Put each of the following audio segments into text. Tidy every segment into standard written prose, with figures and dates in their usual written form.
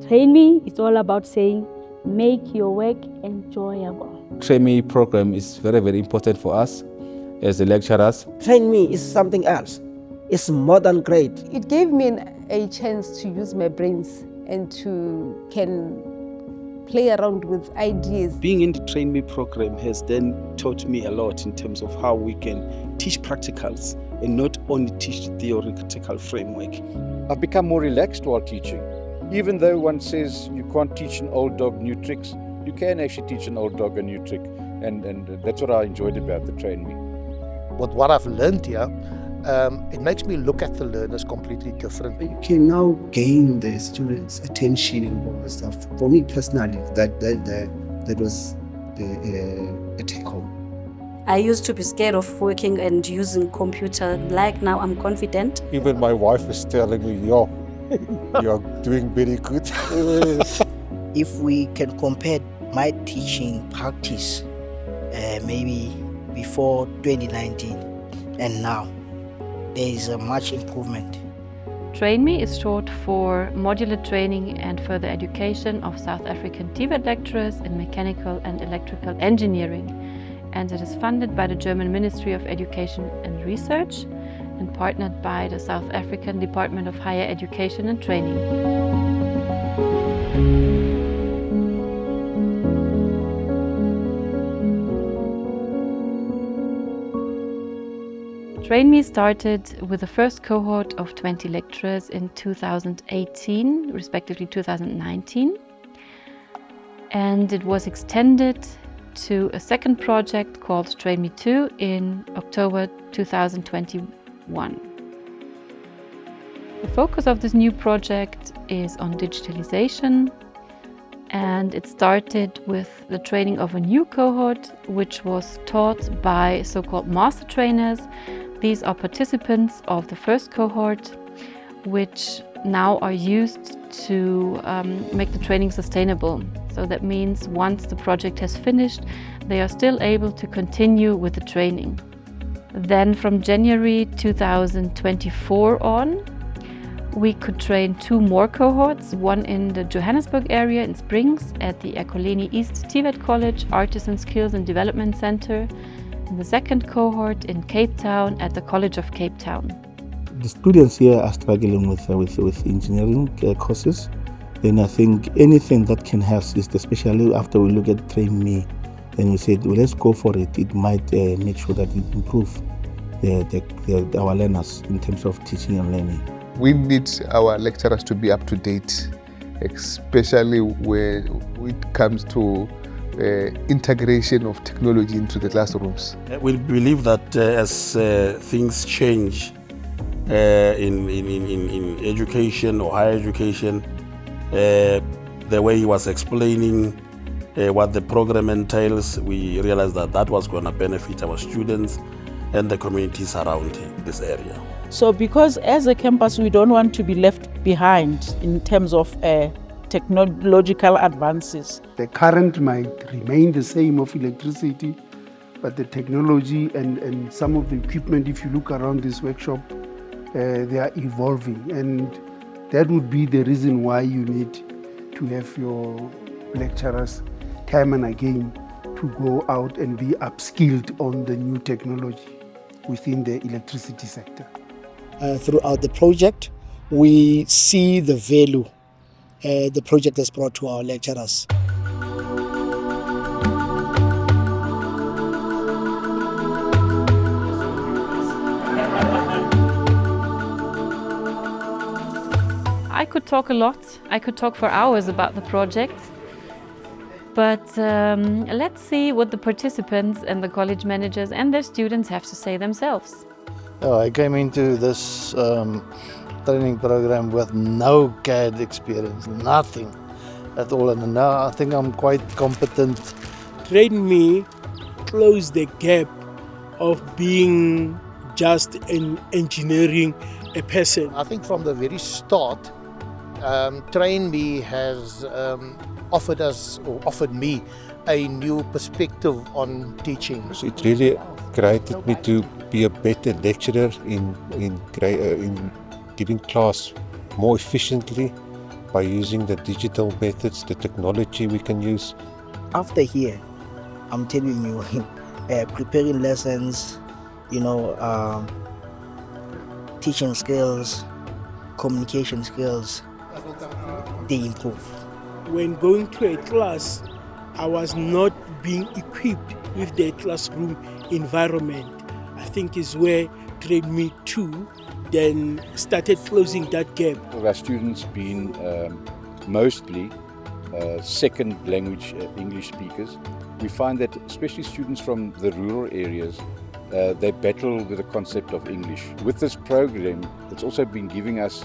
TRAINME is all about saying, make your work enjoyable. TRAINME program is very, very important for us as the lecturers. TRAINME is something else. It's more than great. It gave me a chance to use my brains and to can play around with ideas. Being in the TRAINME program has then taught me a lot in terms of how we can teach practicals and not only teach the theoretical framework. I've become more relaxed while teaching. Even though one says you can't teach an old dog new tricks, you can actually teach an old dog a new trick. And that's what I enjoyed about the TRAINME. With what I've learned here, it makes me look at the learners completely different. You can now gain the students' attention and all that stuff. For me personally, that was a take-home. I used to be scared of working and using computer. Like now, I'm confident. Even my wife is telling me, yo, you're doing very good. If we can compare my teaching practice maybe before 2019 and now, there is a much improvement. TRAINME is short for Modular Training and Further Education of South African TVET lecturers in Mechanical and Electrical Engineering, and it is funded by the German Ministry of Education and Research and partnered by the South African Department of Higher Education and Training. TRAINME started with the first cohort of 20 lecturers in 2018, respectively 2019, and it was extended to a second project called TRAINME 2 in October 2021. The focus of this new project is on digitalisation, and it started with the training of a new cohort which was taught by so-called master trainers. These are participants of the first cohort which now are used to make the training sustainable. So that means once the project has finished, they are still able to continue with the training. Then from January 2024 on, we could train 2 more cohorts, one in the Johannesburg area in Springs at the Ekurhuleni East TVET College Artisan Skills and Development Center, and the second cohort in Cape Town at the College of Cape Town. The students here are struggling with engineering courses. Then I think anything that can help is, especially after we look at TRAINME, and we said, well, let's go for it. It might make sure that it improves our learners in terms of teaching and learning. We need our lecturers to be up to date, especially when it comes to integration of technology into the classrooms. We believe that as things change in education or higher education, the way he was explaining what the program entails, we realized that that was going to benefit our students and the communities around this area. So because as a campus we don't want to be left behind in terms of technological advances. The current might remain the same of electricity, but the technology and some of the equipment, if you look around this workshop, they are evolving, and that would be the reason why you need to have your lecturers time and again to go out and be upskilled on the new technology within the electricity sector. Throughout the project, we see the value the project has brought to our lecturers. I could talk a lot. I could talk for hours about the project. But let's see what the participants and the college managers and their students have to say themselves. I came into this training program with no CAD experience, nothing at all, and now I think I'm quite competent. TRAINME closed the gap of being just an engineering person. I think from the very start, TRAINME has offered me a new perspective on teaching. So it really created me to be a better lecturer in giving class more efficiently by using the digital methods, the technology we can use. After here, I'm telling you, preparing lessons, teaching skills, communication skills, they improve. When going to a class, I was not being equipped with the classroom environment. I think is where TRAINME 2 then started closing that gap. Our students being mostly second language English speakers, we find that especially students from the rural areas, they battle with the concept of English. With this program, it's also been giving us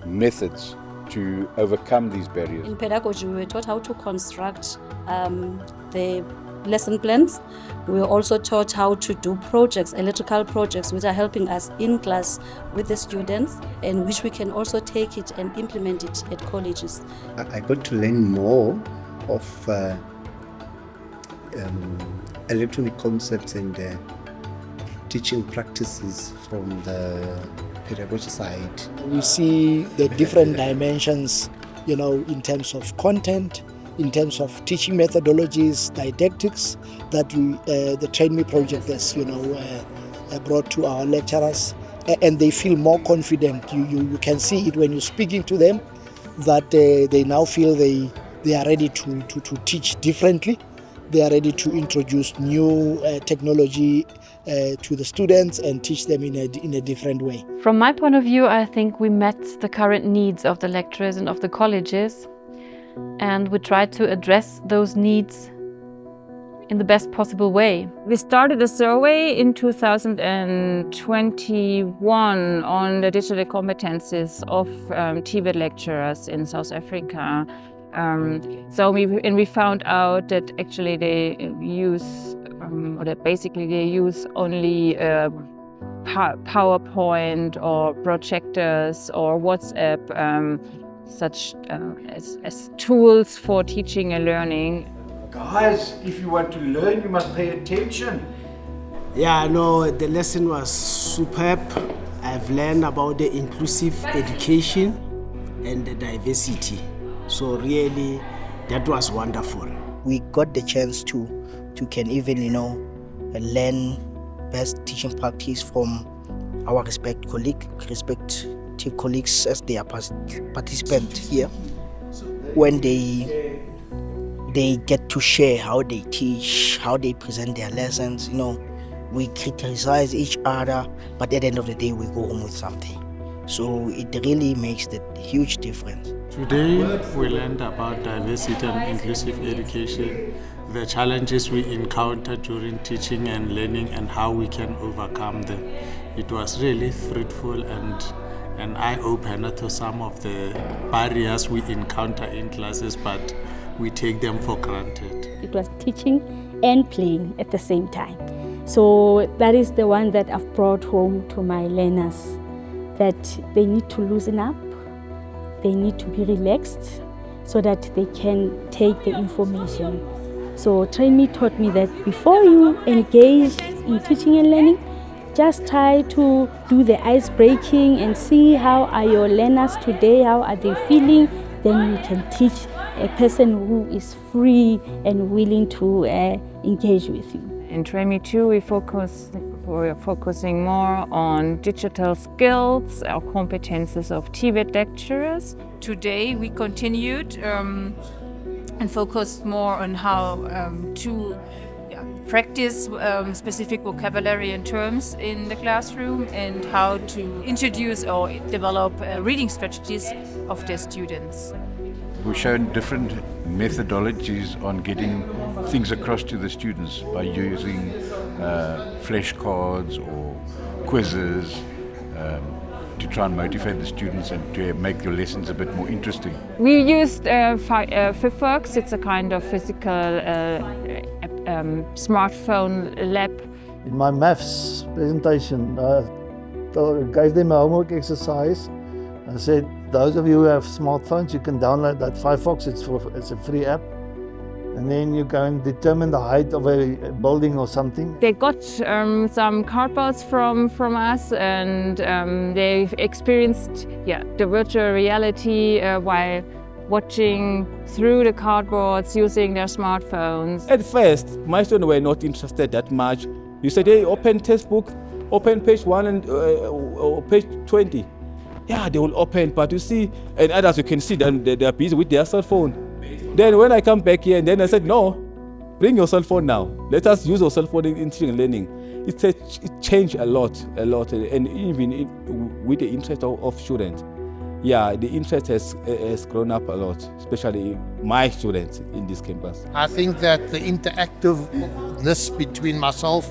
methods to overcome these barriers. In pedagogy, we were taught how to construct the lesson plans. We were also taught how to do projects, electrical projects, which are helping us in class with the students, and which we can also take it and implement it at colleges. I got to learn more of electronic concepts and teaching practices from the pedagogy side. We see the different dimensions, in terms of content, in terms of teaching methodologies, didactics that the TRAINME project has, brought to our lecturers, and they feel more confident. You can see it when you're speaking to them that they now feel they are ready to teach differently. They are ready to introduce new technology to the students and teach them in a different way. From my point of view, I think we met the current needs of the lecturers and of the colleges, and we tried to address those needs in the best possible way. We started a survey in 2021 on the digital competencies of TVET lecturers in South Africa. We found out that actually they use, they use only PowerPoint or projectors or WhatsApp, such as tools for teaching and learning. Guys, if you want to learn, you must pay attention. Yeah, no, the lesson was superb. I've learned about the inclusive education and the diversity. So really, that was wonderful. We got the chance to can even, learn best teaching practice from our respective colleagues as they are participant here. When they get to share how they teach, how they present their lessons, we criticize each other, but at the end of the day, we go home with something. So it really makes a huge difference. Today, we learned about diversity and inclusive education, the challenges we encounter during teaching and learning, and how we can overcome them. It was really fruitful and an eye-opener to some of the barriers we encounter in classes, but we take them for granted. It was teaching and playing at the same time. So that is the one that I've brought home to my learners, that they need to loosen up, they need to be relaxed so that they can take the information. So TRAINME taught me that before you engage in teaching and learning, just try to do the ice breaking and see how are your learners today, how are they feeling. Then you can teach a person who is free and willing to engage with you. In TRAINME 2, we're focusing more on digital skills, our competences of TVET lecturers. Today we continued and focused more on how to practice specific vocabulary and terms in the classroom, and how to introduce or develop reading strategies of their students. We've shown different methodologies on getting things across to the students by using flashcards or quizzes to try and motivate the students and to make your lessons a bit more interesting. We used FIFWorks. It's a kind of physical smartphone lab. In my maths presentation, I gave them a homework exercise. I said, those of you who have smartphones, you can download that FIFWorks. It's a free app. and then you go and determine the height of a building or something. They got some cardboards from us, and they experienced the virtual reality while watching through the cardboards using their smartphones. At first, my students were not interested that much. You said, hey, open textbook, open page 1 and or page 20. Yeah, they will open, but you see, and others you can see them, they are busy with their cell phone. Then when I come back here, and then I said, no, bring your cell phone now. Let us use your cell phone in teaching and learning. It changed a lot, and even with the interest of students. Yeah, the interest has grown up a lot, especially my students in this campus. I think that the interactiveness between myself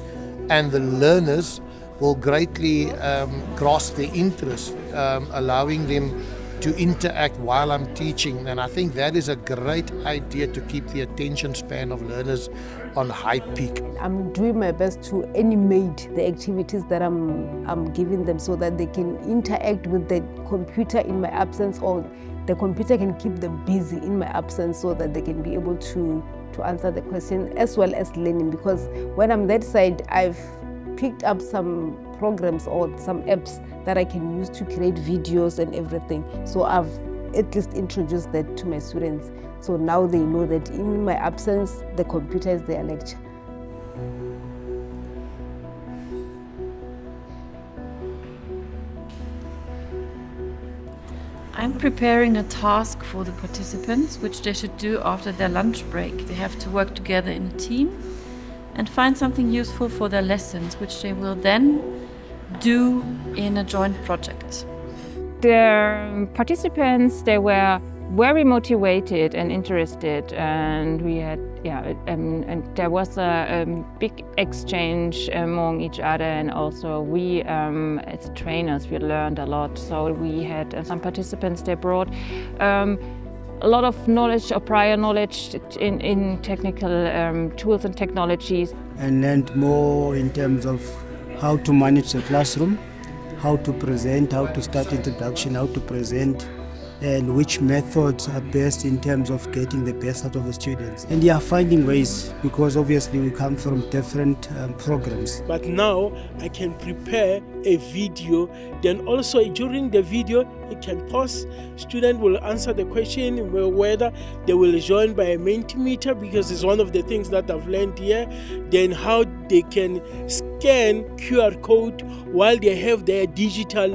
and the learners will greatly grasp their interest, allowing them to interact while I'm teaching, and I think that is a great idea to keep the attention span of learners on high peak. I'm doing my best to animate the activities that I'm giving them so that they can interact with the computer in my absence, or the computer can keep them busy in my absence so that they can be able to answer the question as well as learning, because when I'm that side, I've picked up some programs or some apps that I can use to create videos and everything. So I've at least introduced that to my students. So now they know that in my absence, the computer is their lecture. I'm preparing a task for the participants, which they should do after their lunch break. They have to work together in a team and find something useful for their lessons, which they will then do in a joint project. The participants, they were very motivated and interested, and we had and there was a big exchange among each other, and also we as trainers, we learned a lot. So we had some participants, they brought a lot of knowledge or prior knowledge in technical tools and technologies. And learned more in terms of how to manage the classroom, how to present, how to start introduction, how to present, and which methods are best in terms of getting the best out of the students. And they are finding ways, because obviously we come from different programs. But now I can prepare a video, then also during the video it can pause. Student will answer the question whether they will join by a Mentimeter, because it's one of the things that I've learned here. Then how they can scan QR code while they have their digital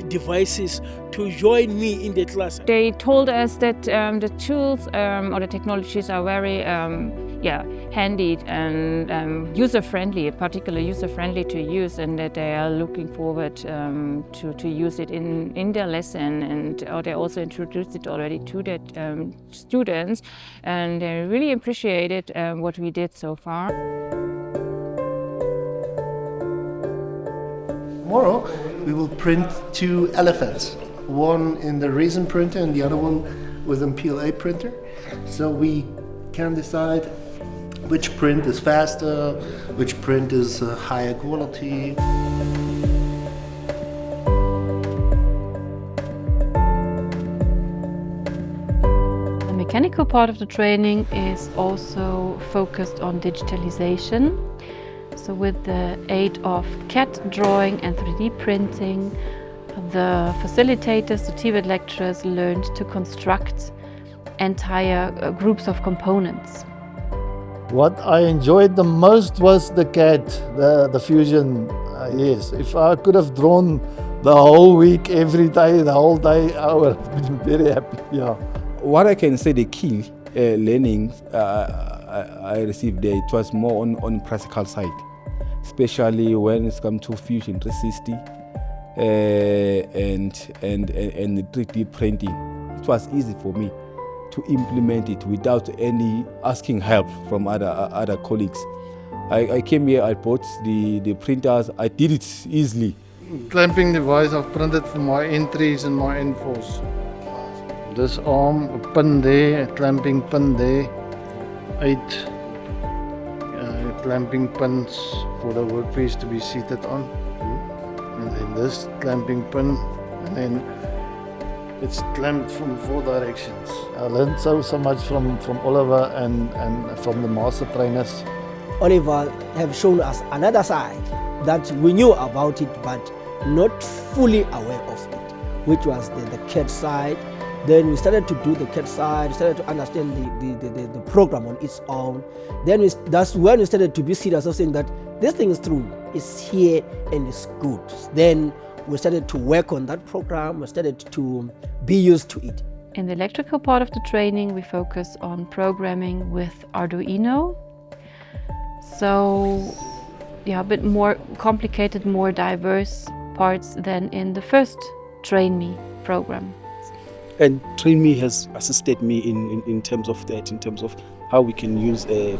devices to join me in the class. They told us that the tools or the technologies are very handy and user-friendly, particularly user-friendly to use, and that they are looking forward to use it in their lesson, and they also introduced it already to the students, and they really appreciated what we did so far. Tomorrow we will print 2 elephants, one in the resin printer and the other one with a PLA printer. So we can decide which print is faster, which print is higher quality. The mechanical part of the training is also focused on digitalisation. So with the aid of CAD drawing and 3D printing, the facilitators, the TVET lecturers, learned to construct entire groups of components. What I enjoyed the most was the CAD, the fusion. Yes, if I could have drawn the whole week, every day, the whole day, I would have been very happy. Yeah. What I can say, the key learning I received there, it was more on practical side, especially when it comes to fusion 360 and 3D printing. It was easy for me to implement it without any asking help from other colleagues. I came here, I bought the printers, I did it easily. Clamping device I've printed for my entries and my N4s. This arm, a pin there, a clamping pin there, 8 clamping pins for the workpiece to be seated on, and then this clamping pin, and then It's clamped from 4 directions. I learned so much from Oliver and from the master trainers. Oliver have shown us another side that we knew about it but not fully aware of it, which was the CAT side. Then we started to do the CAT side, we started to understand the program on its own. Then that's when we started to be serious of saying that this thing is true, it's here and it's good. Then we started to work on that program, we started to be used to it. In the electrical part of the training, we focus on programming with Arduino. So, yeah, a bit more complicated, more diverse parts than in the first TRAINME program. And TRAINME has assisted me in terms of that, in terms of how we can use an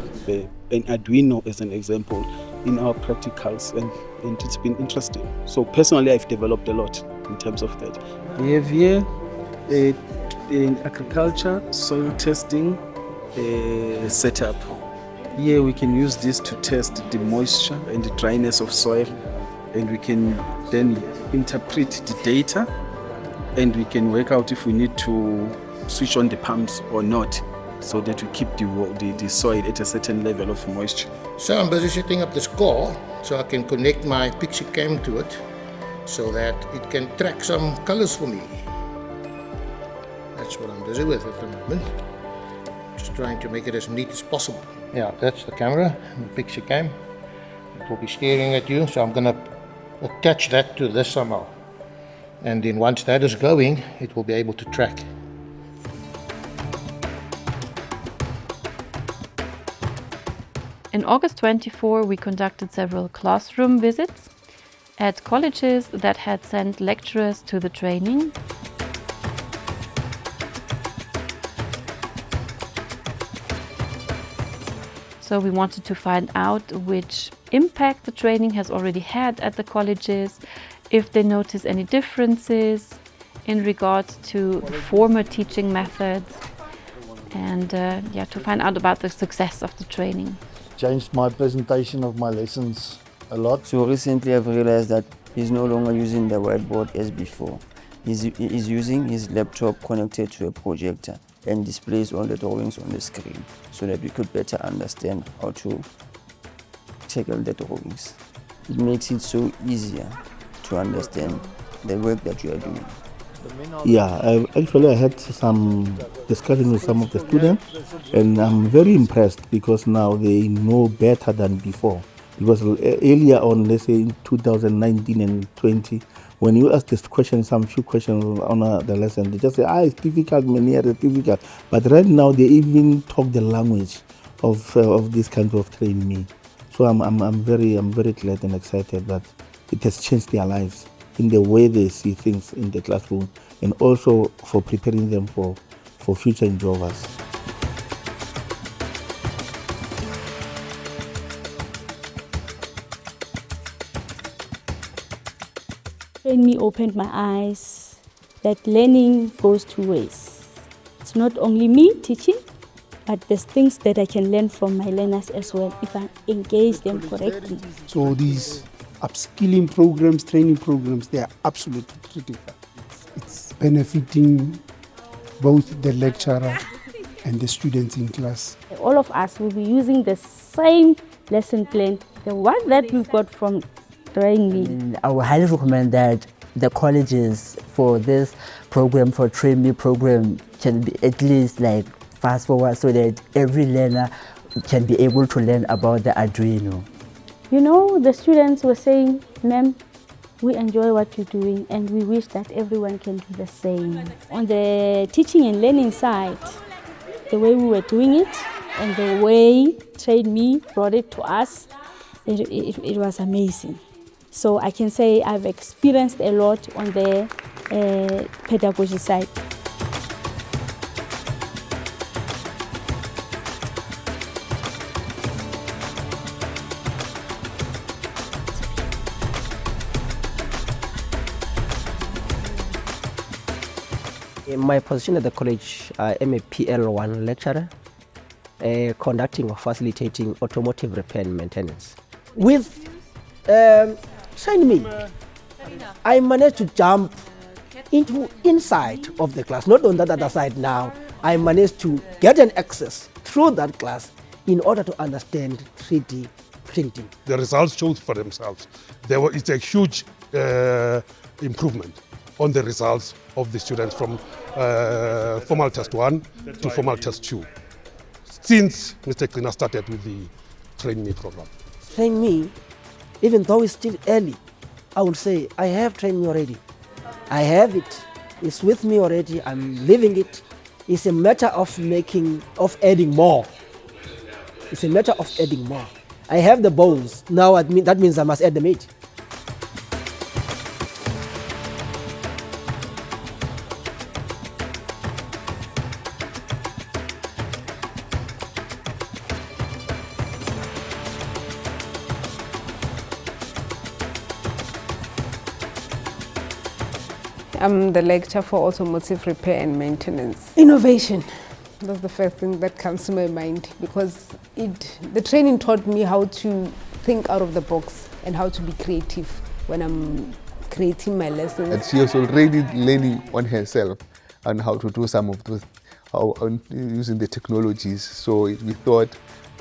Arduino as an example in our practicals, and it's been interesting. So personally, I've developed a lot in terms of that. We have here in agriculture, soil testing setup. Here we can use this to test the moisture and the dryness of soil, and we can then interpret the data, and we can work out if we need to switch on the pumps or not, so that we keep the soil at a certain level of moisture. So I'm busy setting up this core so I can connect my Pixie Cam to it so that it can track some colors for me. That's what I'm busy with at the moment. Just trying to make it as neat as possible. Yeah, that's the camera, the Pixie Cam. It will be staring at you, so I'm going to attach that to this somehow. And then once that is going, it will be able to track. In August 24, we conducted several classroom visits at colleges that had sent lecturers to the training. So we wanted to find out which impact the training has already had at the colleges, if they notice any differences in regards to former teaching methods, and to find out about the success of the training. Changed my presentation of my lessons a lot. So recently I've realized that he's no longer using the whiteboard as before. He's using his laptop connected to a projector and displays all the drawings on the screen so that we could better understand how to tackle the drawings. It makes it so easier to understand the work that you are doing. Yeah, I had some discussion with some of the students, and I'm very impressed because now they know better than before. Because earlier on, let's say in 2019 and 20, when you ask this question, some few questions on the lesson, they just say, it's difficult, it's difficult. But right now, they even talk the language of this kind of TRAINME. So I'm very glad and excited that it has changed their lives in the way they see things in the classroom, and also for preparing them for future endeavors. TRAINME opened my eyes that learning goes two ways. It's not only me teaching, but there's things that I can learn from my learners as well if I engage them correctly. So these upskilling programs, training programs, they are absolutely critical. It's benefiting both the lecturer and the students in class. All of us will be using the same lesson plan, the one that we've got from TRAINME. I would highly recommend that the colleges for this program, for TRAINME program, can be at least like fast forward so that every learner can be able to learn about the Arduino. You know, the students were saying, "Ma'am, we enjoy what you're doing and we wish that everyone can do the same." On the teaching and learning side, the way we were doing it and the way TRAINME brought it to us, it was amazing. So I can say I've experienced a lot on the pedagogy side. In my position at the college, I am a PL1 lecturer, conducting or facilitating automotive repair and maintenance. With TRAINME, I managed to jump into inside of the class, not on that other side now. I managed to get an access through that class in order to understand 3D printing. The results showed for themselves. It's a huge improvement on the results of the students from formal test 1 to formal test 2 since Mr. Klina started with the TRAINME program. TRAINME, even though it's still early, I would say I have TRAINME already. I have it. It's with me already. I'm living it. It's a matter of adding more. It's a matter of adding more. I have the bones. Now that means I must add the meat. I'm the lecturer for automotive repair and maintenance. Innovation, that's the first thing that comes to my mind, because the training taught me how to think out of the box and how to be creative when I'm creating my lessons. And she was already learning on herself and how to do some of those, using the technologies. So we thought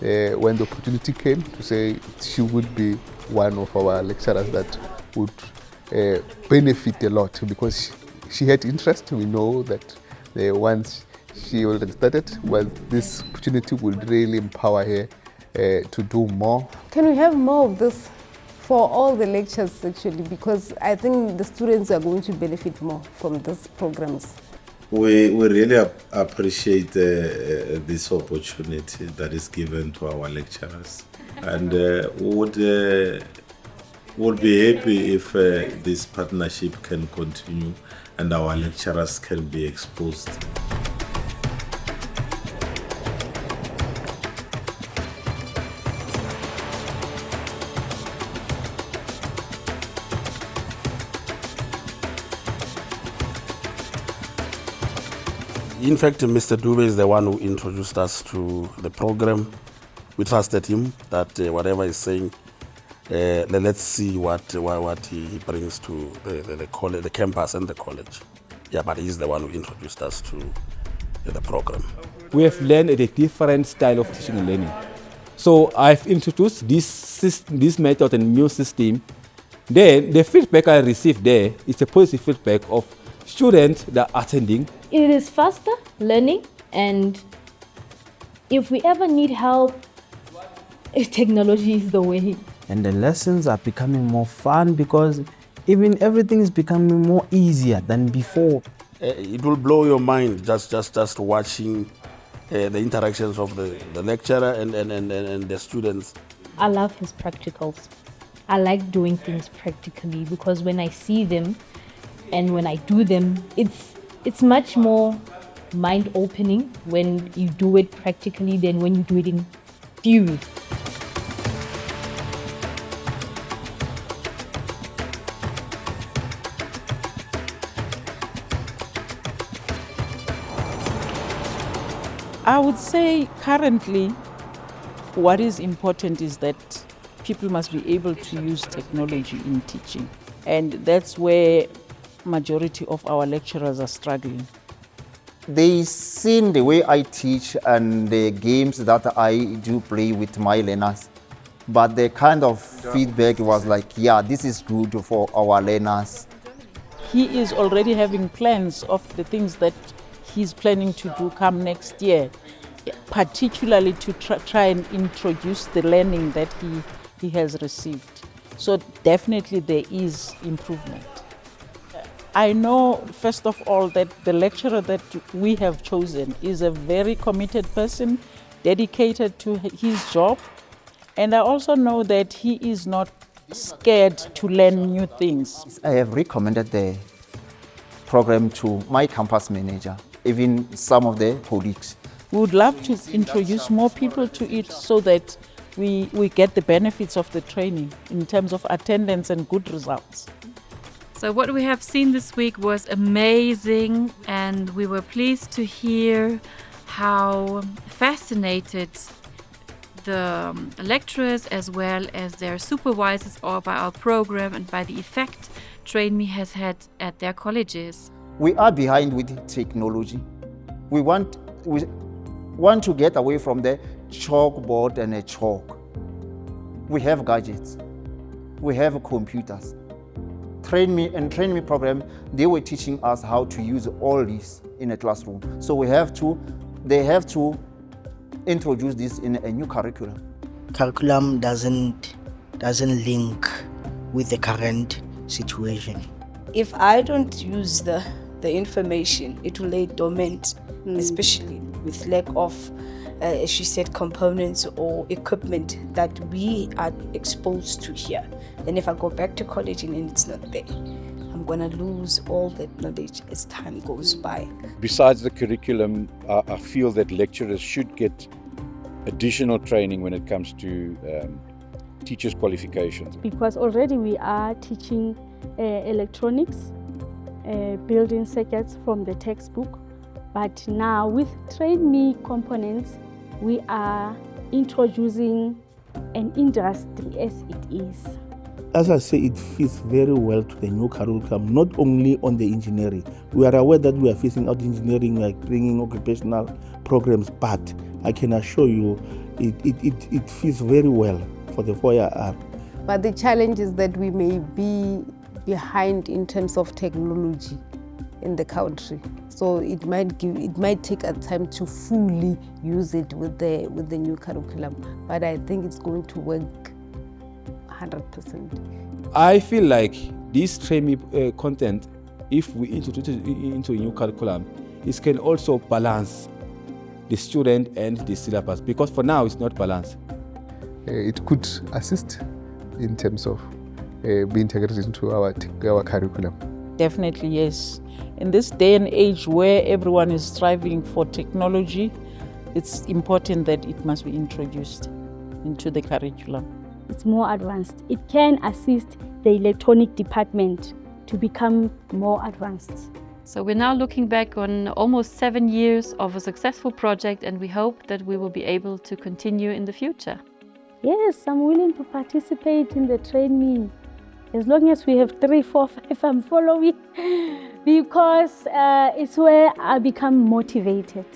when the opportunity came to say she would be one of our lecturers that would benefit a lot, because she had interest. We know that once she already started, well, this opportunity would really empower her to do more. Can we have more of this for all the lectures actually, because I think the students are going to benefit more from these programs. We really appreciate this opportunity that is given to our lecturers, and would be happy if this partnership can continue and our lecturers can be exposed. In fact, Mr. Dube is the one who introduced us to the program. We trusted him that whatever he's saying, let's see what he brings to the college, the campus and the college. Yeah, but he's the one who introduced us to the program. We have learned a different style of teaching and learning. So I've introduced this method and new system. Then the feedback I received there is a positive feedback of students that are attending. It is faster learning, and if we ever need help, technology is the way. And the lessons are becoming more fun because even everything is becoming more easier than before. It will blow your mind just watching the interactions of the lecturer and the students. I love his practicals. I like doing things practically because when I see them and when I do them, it's much more mind-opening when you do it practically than when you do it in theory. I would say currently what is important is that people must be able to use technology in teaching, and that's where majority of our lecturers are struggling. They seen the way I teach and the games that I do play with my learners, but the kind of feedback was like, yeah, this is good for our learners. He is already having plans of the things that he's planning to do come next year, particularly to try and introduce the learning that he has received. So definitely there is improvement. I know, first of all, that the lecturer that we have chosen is a very committed person, dedicated to his job. And I also know that he is not scared to learn new things. I have recommended the program to my campus manager, even some of the colleagues. We would love to introduce more people to it so that we get the benefits of the training in terms of attendance and good results. So what we have seen this week was amazing, and we were pleased to hear how fascinated the lecturers as well as their supervisors are by our program and by the effect TRAINME has had at their colleges. We are behind with technology. We want to get away from the chalkboard and a chalk. We have gadgets. We have computers. TRAINME program, they were teaching us how to use all this in a classroom. So they have to introduce this in a new curriculum. Curriculum doesn't link with the current situation. If I don't use the information, it will lay dormant, especially with lack of, as she said, components or equipment that we are exposed to here. Then if I go back to college and it's not there, I'm going to lose all that knowledge as time goes by. Besides the curriculum, I feel that lecturers should get additional training when it comes to teachers' qualifications. Because already we are teaching electronics, building circuits from the textbook, but now with TRAINME components, we are introducing an industry as it is. As I say, it fits very well to the new curriculum, not only on the engineering. We are aware that we are phasing out engineering, like bringing occupational programs, but I can assure you it fits very well for the 4-year. But the challenge is that we may be behind in terms of technology in the country. So it might take a time to fully use it with the new curriculum. But I think it's going to work 100%. I feel like this TRAINME content, if we introduce it into a new curriculum, it can also balance the student and the syllabus, because for now it's not balanced. It could assist in terms of being integrated into our curriculum. Definitely, yes. In this day and age where everyone is striving for technology, it's important that it must be introduced into the curriculum. It's more advanced. It can assist the electronic department to become more advanced. So we're now looking back on almost 7 years of a successful project, and we hope that we will be able to continue in the future. Yes, I'm willing to participate in the TRAINME. As long as we have 3, 4, 5, I'm following, because it's where I become motivated.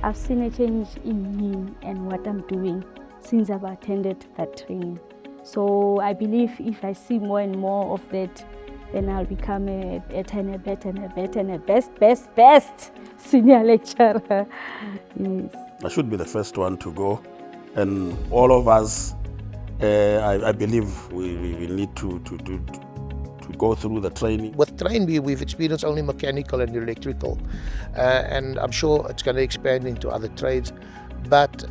I've seen a change in me and what I'm doing since I've attended that training. So I believe if I see more and more of that, then I'll become a better and a better and a better and a best senior lecturer. Yes. I should be the first one to go, and all of us, I believe we need to go through the training. With TRAINME, we've experienced only mechanical and electrical, and I'm sure it's going to expand into other trades. But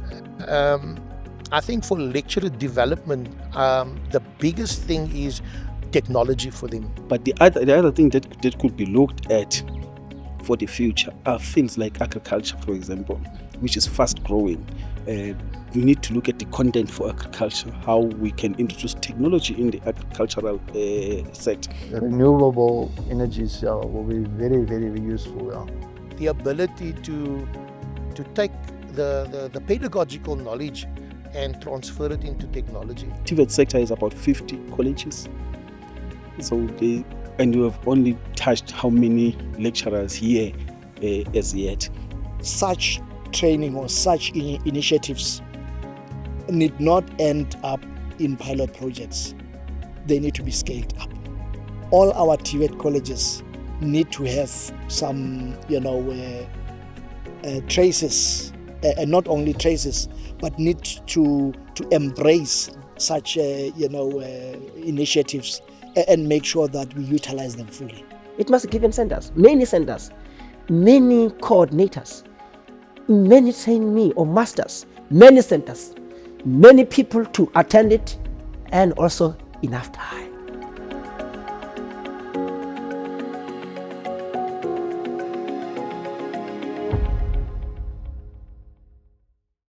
I think for lecturer development, the biggest thing is technology for them. But the other thing that could be looked at for the future are things like agriculture, for example, which is fast growing. We need to look at the content for agriculture, how we can introduce technology in the agricultural sector. Renewable energies will be very, very useful. The ability to take the pedagogical knowledge and transfer it into technology. TVET sector is about 50 colleges. So and you have only touched how many lecturers here as yet. Such training or such initiatives need not end up in pilot projects. They need to be scaled up. All our TVET colleges need to have some, traces, and not only traces, but need to embrace such, initiatives and make sure that we utilize them fully. It must give centers, many coordinators, many TRAINME or masters, many centers, many people to attend it, and also enough time.